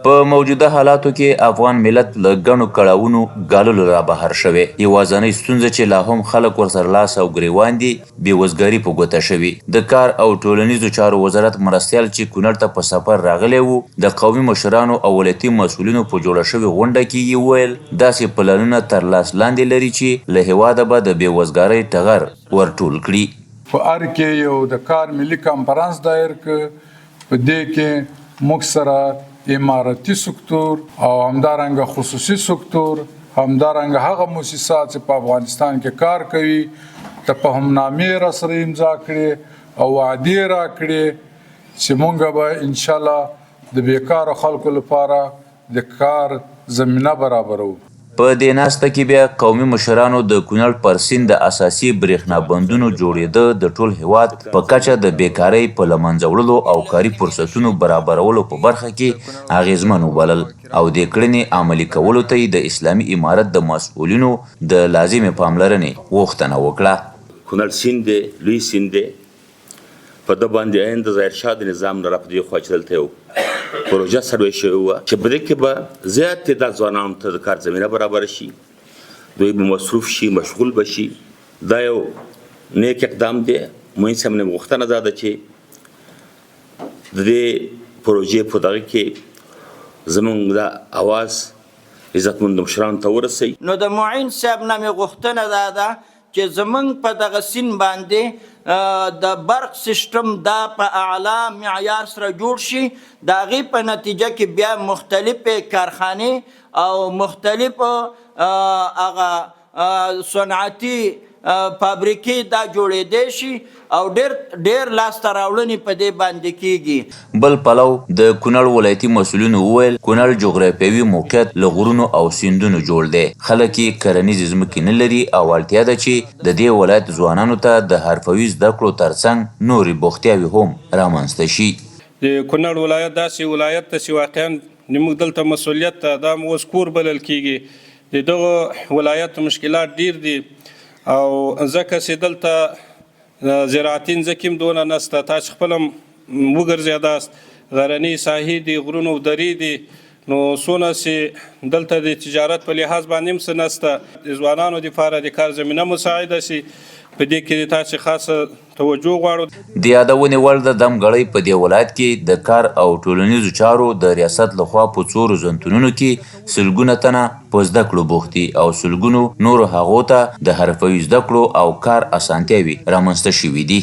په موجوده حالاتو کې افغان ملت له ګڼو کړاوونو ګاللو را بهر شوی. یوازینۍ ستونزه چې لا هم خلک ورسره لاس او ګریوان دي بېوزګاري په ګوته شوي. د کار او ټولنیزو چارو وزارت مرستیال چې کونړ ته په سفر راغلی و، د قومي مشرانو او ولایتي مسؤلینو په جوړه شوې غونډه کې یې وویل داسې پلانونه تر لاس لاندې لري چې له هېواده به د بېوزګارۍ ټغر ورټول کړي. په ار کې یو د کار ملي کانفرنس دایر ک په دې کې موږ سره اماراتي سکتور او همدارنګه خصوصي سکتور، همدارنګه هغه مؤسسات چې په افغانستان کې کار کوي تفاهمنامې را سره امضا کړي او وعدې را کړي چې موږ به انشاءالله د بیکاره خلکو لپاره د کار زمینه برابرو. په دې ناسته کې بیا قومي مشرانو د کونړ پر سیند د اساسي برېښنا بندونو جوړېده د ټول هېواد په کچه د بیکارۍ په له منځه وړلو او کاري فرصتونو برابرولو په برخه کې اغېزمن وبلل او دې کړنې عملي کولو ته یې د اسلامي امارت د مسؤلینو د لازمې پاملرنې غوښتنه وکړه. کونړ سیند دی، لوی سیند دی، په ده باندې عین د ظاهرشاه د نظام نه را په دې خوا چې دلته یو پروژه سروې شوې وه چې په دې کې به زیات تعداد ځوانانو ته د کار زمینه برابره شي، دوی به مصروف شي، مشغول به شي. دا یو نیک اقدام دی. مهندس صاحب نه غوښتنه دا ده چې د دې پروژې په دغه کې زموږ د اواز عزتمند مشرانو ته ورسوي. نو د معین صاحب نه مې غوښتنه دا ده چې زموږ په دغه سیند باندې د برق سیستم دا په اعلی معیار سره جوړ شي. د هغې په نتیجه کې بیا مختلفې کارخانې او مختلف هغه صنعتي فابریکې دا جوړېدی شي او ډېر لاسته راوړنې په دې باندې کیږي. بل پلو د کونړ ولایتي مسؤلینو وویل کونړ جغرافیوي موقعیت له غرونو او سیندونو جوړ دی. خلک یې کرنیزې ځمکې نه لري او اړتیا ده چې د دې ولایت ځوانانو ته د حرفوي زده کړو ترڅنګ نورې بوختیاوې هم رامنځته شي. د کونړ ولایت داسې ولایت ته چې واقعا زموږ دلته مسؤلیت ته دا اوس کور بلل کیږي. د دغه ولایت مشکلات ډیر دي او ځکه چې دلته زراعتي ځمکې هم دونه نسته. تاسو خپل هم وګرځېداست، غرني ساحې دي، غرونه او درې دي، نو څونه چې دلته د تجارت په لحاظ باندې هم څه نسته. د ځوانانو دپاره د کار زمینه مساعده شي. په دې کې تاسو خاصه توجه غواړو. د یادونې وړ د دمګړۍ په دې ولایت کې د کار او ټولنیزو چارو د ریاست لخوا په څو روزنتونونو کې سلګونه تنه په زده کړو بوخت دي او سلګونو نورو هغو ته د حرفوي زده کړو او کار اسانتیاوې رامنځته شوي دي.